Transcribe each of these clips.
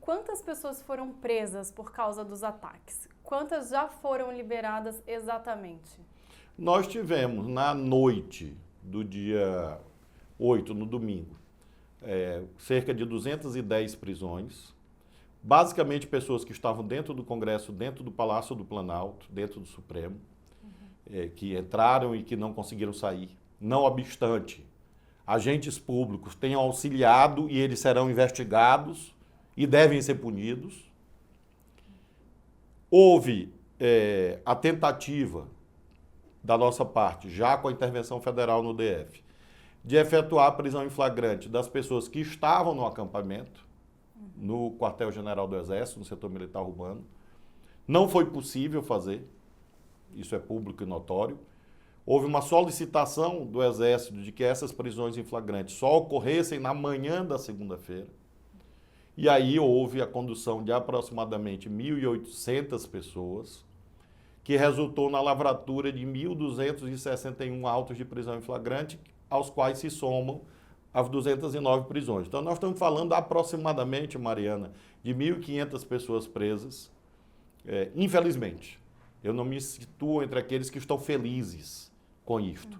quantas pessoas foram presas por causa dos ataques? Quantas já foram liberadas exatamente? Nós tivemos, na noite do dia 8, no domingo, cerca de 210 prisões, basicamente pessoas que estavam dentro do Congresso, dentro do Palácio do Planalto, dentro do Supremo, que entraram e que não conseguiram sair. Não obstante, agentes públicos tenham auxiliado e eles serão investigados e devem ser punidos. Houve a tentativa da nossa parte, já com a intervenção federal no DF, de efetuar a prisão em flagrante das pessoas que estavam no acampamento, no quartel-general do Exército, no setor militar urbano. Não foi possível fazer, isso é público e notório. Houve uma solicitação do Exército de que essas prisões em flagrante só ocorressem na manhã da segunda-feira. E aí houve a condução de aproximadamente 1.800 pessoas, que resultou na lavratura de 1.261 autos de prisão em flagrante, aos quais se somam as 209 prisões. Então, nós estamos falando aproximadamente, Mariana, de 1.500 pessoas presas. Infelizmente, eu não me situo entre aqueles que estão felizes com isto,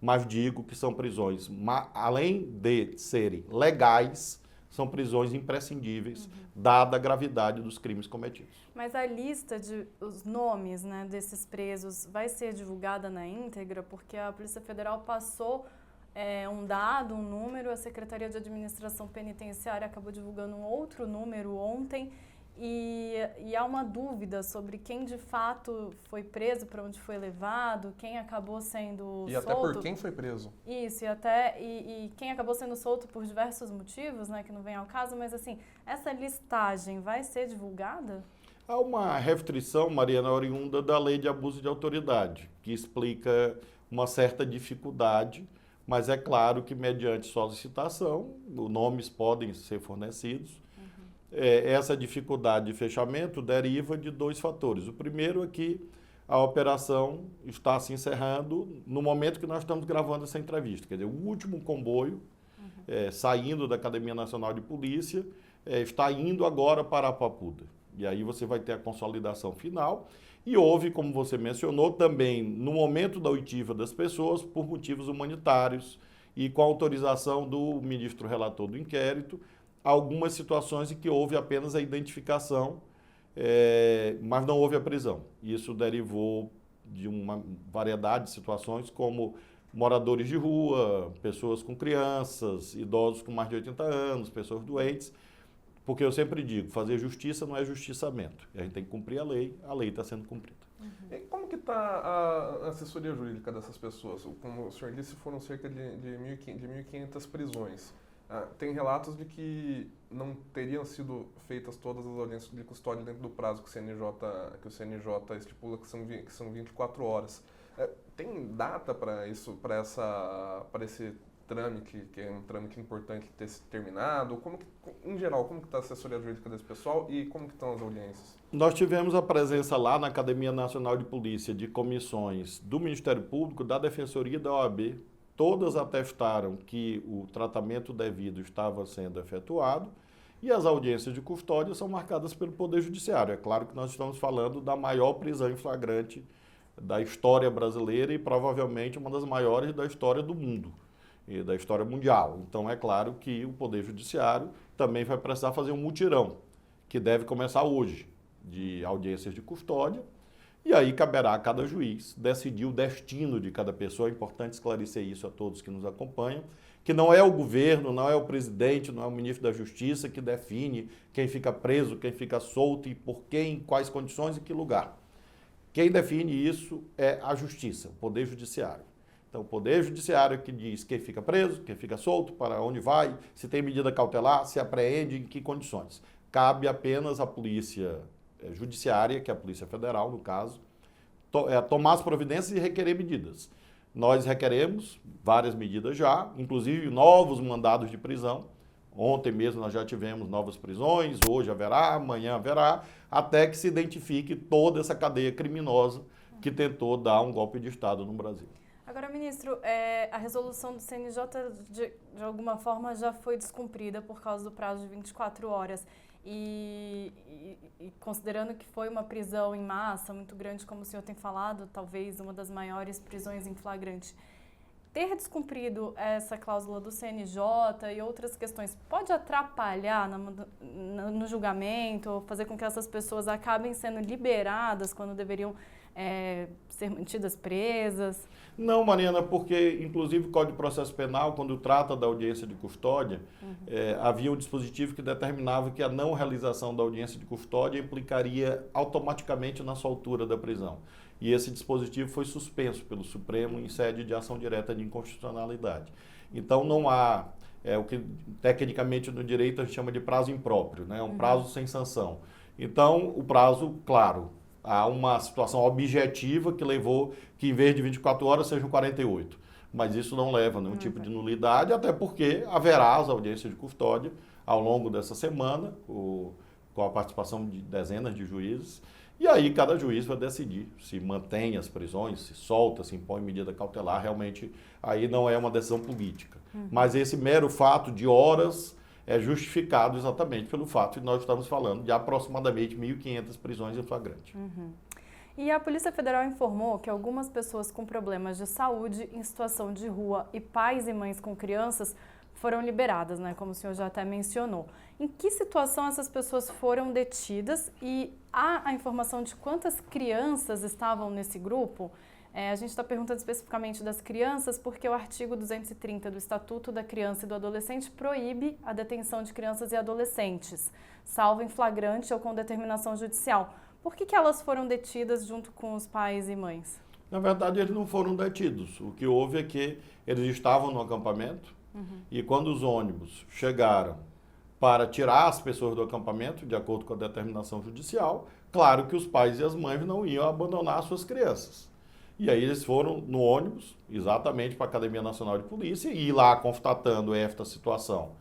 mas digo que são prisões, além de serem legais, são prisões imprescindíveis, dada a gravidade dos crimes cometidos. Mas a lista os nomes, né, desses presos vai ser divulgada na íntegra, porque a Polícia Federal passou um dado, um número, a Secretaria de Administração Penitenciária acabou divulgando um outro número ontem, e há uma dúvida sobre quem de fato foi preso, para onde foi levado, quem acabou sendo solto. E até por quem foi preso. Isso, e quem acabou sendo solto por diversos motivos, né, que não vem ao caso, mas assim, essa listagem vai ser divulgada? Há uma restrição, Mariana, oriunda da Lei de Abuso de Autoridade, que explica uma certa dificuldade, mas é claro que mediante solicitação, nomes podem ser fornecidos. Essa dificuldade de fechamento deriva de dois fatores. O primeiro é que a operação está se encerrando no momento que nós estamos gravando essa entrevista. Quer dizer, o último comboio, saindo da Academia Nacional de Polícia, está indo agora para a Papuda. E aí você vai ter a consolidação final. E houve, como você mencionou, também no momento da oitiva das pessoas, por motivos humanitários e com autorização do ministro relator do inquérito, algumas situações em que houve apenas a identificação, mas não houve a prisão. Isso derivou de uma variedade de situações, como moradores de rua, pessoas com crianças, idosos com mais de 80 anos, pessoas doentes, porque eu sempre digo, fazer justiça não é justiçamento. A gente tem que cumprir a lei está sendo cumprida. E como que está a assessoria jurídica dessas pessoas? Como o senhor disse, foram cerca de 1.500 prisões. Tem relatos de que não teriam sido feitas todas as audiências de custódia dentro do prazo que o CNJ estipula, que são 24 horas. Tem data para esse trâmite, que é um trâmite importante ter se terminado? Em geral, como que está a assessoria jurídica desse pessoal e como que estão as audiências? Nós tivemos a presença lá na Academia Nacional de Polícia de comissões do Ministério Público, da Defensoria e da OAB. Todas atestaram que o tratamento devido estava sendo efetuado e as audiências de custódia são marcadas pelo Poder Judiciário. É claro que nós estamos falando da maior prisão em flagrante da história brasileira e provavelmente uma das maiores da história do mundo e da história mundial. Então é claro que o Poder Judiciário também vai precisar fazer um mutirão, que deve começar hoje, de audiências de custódia. E aí caberá a cada juiz decidir o destino de cada pessoa. É importante esclarecer isso a todos que nos acompanham, que não é o governo, não é o presidente, não é o ministro da Justiça que define quem fica preso, quem fica solto e por quem, em quais condições e que lugar. Quem define isso é a Justiça, o Poder Judiciário. Então, o Poder Judiciário que diz quem fica preso, quem fica solto, para onde vai, se tem medida cautelar, se apreende, em que condições. Cabe apenas à Polícia Judiciária, que é a Polícia Federal, no caso, tomar as providências e requerer medidas. Nós requeremos várias medidas já, inclusive novos mandados de prisão. Ontem mesmo nós já tivemos novas prisões, hoje haverá, amanhã haverá, até que se identifique toda essa cadeia criminosa que tentou dar um golpe de Estado no Brasil. Agora, ministro, a resolução do CNJ, de alguma forma, já foi descumprida por causa do prazo de 24 horas. E considerando que foi uma prisão em massa muito grande, como o senhor tem falado, talvez uma das maiores prisões em flagrante, ter descumprido essa cláusula do CNJ e outras questões pode atrapalhar no julgamento, ou fazer com que essas pessoas acabem sendo liberadas quando deveriam ser mantidas presas? Não, Mariana, porque, inclusive, o Código de Processo Penal, quando trata da audiência de custódia, havia um dispositivo que determinava que a não realização da audiência de custódia implicaria automaticamente na soltura da prisão. E esse dispositivo foi suspenso pelo Supremo em sede de ação direta de inconstitucionalidade. Então, não há o que tecnicamente no direito a gente chama de prazo impróprio, né? Um prazo sem sanção. Então, o prazo, claro, há uma situação objetiva que levou que em vez de 24 horas sejam 48. Mas isso não leva a nenhum tipo de nulidade, até porque haverá as audiências de custódia ao longo dessa semana, com a participação de dezenas de juízes. E aí cada juiz vai decidir se mantém as prisões, se solta, se impõe medida cautelar. Realmente aí não é uma decisão política. Mas esse mero fato de horas é justificado exatamente pelo fato de nós estamos falando de aproximadamente 1.500 prisões em flagrante. E a Polícia Federal informou que algumas pessoas com problemas de saúde, em situação de rua e pais e mães com crianças foram liberadas, né, como o senhor já até mencionou. Em que situação essas pessoas foram detidas e há a informação de quantas crianças estavam nesse grupo? A gente está perguntando especificamente das crianças porque o artigo 230 do Estatuto da Criança e do Adolescente proíbe a detenção de crianças e adolescentes, salvo em flagrante ou com determinação judicial. Por que elas foram detidas junto com os pais e mães? Na verdade, eles não foram detidos. O que houve é que eles estavam no acampamento e quando os ônibus chegaram para tirar as pessoas do acampamento, de acordo com a determinação judicial, claro que os pais e as mães não iam abandonar suas crianças. E aí eles foram no ônibus, exatamente para a Academia Nacional de Polícia, e lá constatando esta situação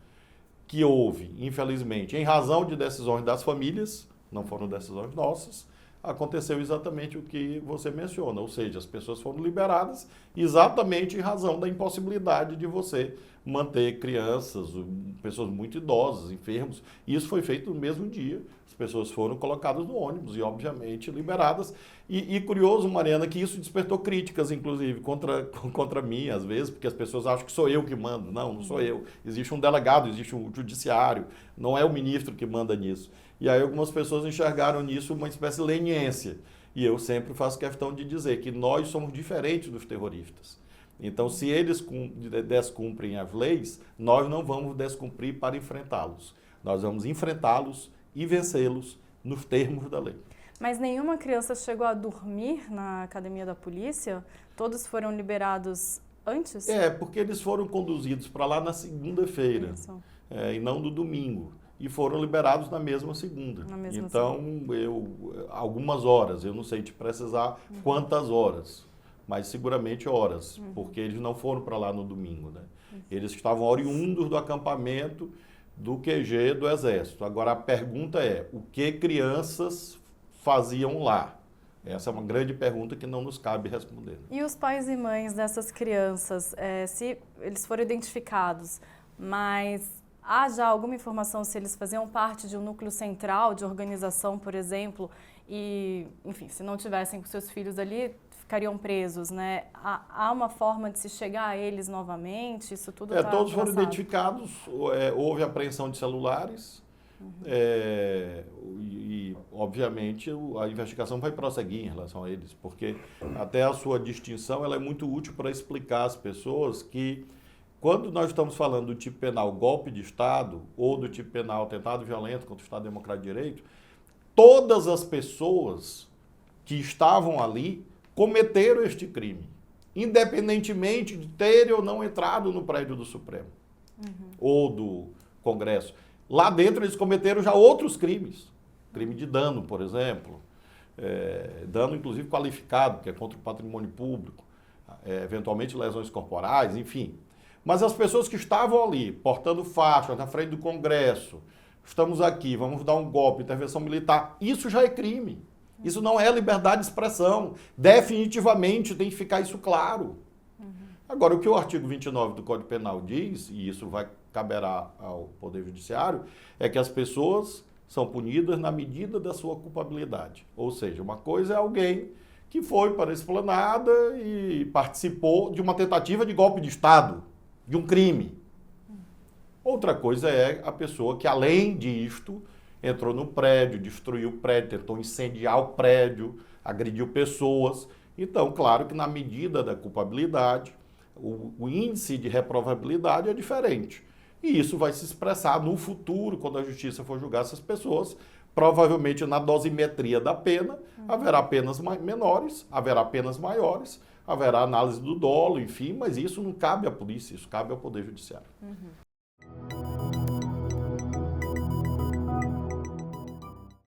que houve, infelizmente, em razão de decisões das famílias, não foram decisões nossas, aconteceu exatamente o que você menciona, ou seja, as pessoas foram liberadas exatamente em razão da impossibilidade de você manter crianças, pessoas muito idosas, enfermos. Isso foi feito no mesmo dia. As pessoas foram colocadas no ônibus e, obviamente, liberadas. E curioso, Mariana, que isso despertou críticas, inclusive, contra mim, às vezes, porque as pessoas acham que sou eu que mando. Não sou eu. Existe um delegado, existe um judiciário. Não é o ministro que manda nisso. E aí algumas pessoas enxergaram nisso uma espécie de leniência. E eu sempre faço questão de dizer que nós somos diferentes dos terroristas. Então, se eles descumprem as leis, nós não vamos descumprir para enfrentá-los. Nós vamos enfrentá-los e vencê-los nos termos da lei. Mas nenhuma criança chegou a dormir na academia da polícia? Todos foram liberados antes? Porque eles foram conduzidos para lá na segunda-feira, e não no domingo. E foram liberados na mesma segunda. Algumas horas, eu não sei te precisar quantas horas, mas seguramente horas, porque eles não foram para lá no domingo, né? Eles estavam oriundos do acampamento do QG do Exército. Agora a pergunta é, o que crianças faziam lá? Essa é uma grande pergunta que não nos cabe responder. E os pais e mães dessas crianças, se eles foram identificados, mas há já alguma informação se eles faziam parte de um núcleo central de organização, por exemplo, e, enfim, se não tivessem com seus filhos ali, ficariam presos, né? Há uma forma de se chegar a eles novamente? Isso tudo está todos foram traçado. identificados, houve apreensão de celulares e, obviamente, a investigação vai prosseguir em relação a eles, porque até a sua distinção ela é muito útil para explicar às pessoas que quando nós estamos falando do tipo penal golpe de Estado ou do tipo penal atentado violento contra o Estado Democrático de Direito, todas as pessoas que estavam ali cometeram este crime, independentemente de terem ou não entrado no prédio do Supremo ou do Congresso. Lá dentro eles cometeram já outros crimes, crime de dano, por exemplo, dano inclusive qualificado, que é contra o patrimônio público, eventualmente lesões corporais, enfim. Mas as pessoas que estavam ali, portando faixas na frente do Congresso, estamos aqui, vamos dar um golpe, intervenção militar, isso já é crime. Isso não é liberdade de expressão. Definitivamente tem que ficar isso claro. Agora, o que o artigo 29 do Código Penal diz, e isso caberá ao Poder Judiciário, é que as pessoas são punidas na medida da sua culpabilidade. Ou seja, uma coisa é alguém que foi para a esplanada e participou de uma tentativa de golpe de Estado, de um crime. Outra coisa é a pessoa que, além disto, entrou no prédio, destruiu o prédio, tentou incendiar o prédio, agrediu pessoas. Então, claro que na medida da culpabilidade, o índice de reprovabilidade é diferente. E isso vai se expressar no futuro, quando a justiça for julgar essas pessoas, provavelmente na dosimetria da pena, haverá penas menores, haverá penas maiores, haverá análise do dolo, enfim, mas isso não cabe à polícia, isso cabe ao Poder Judiciário. Uhum.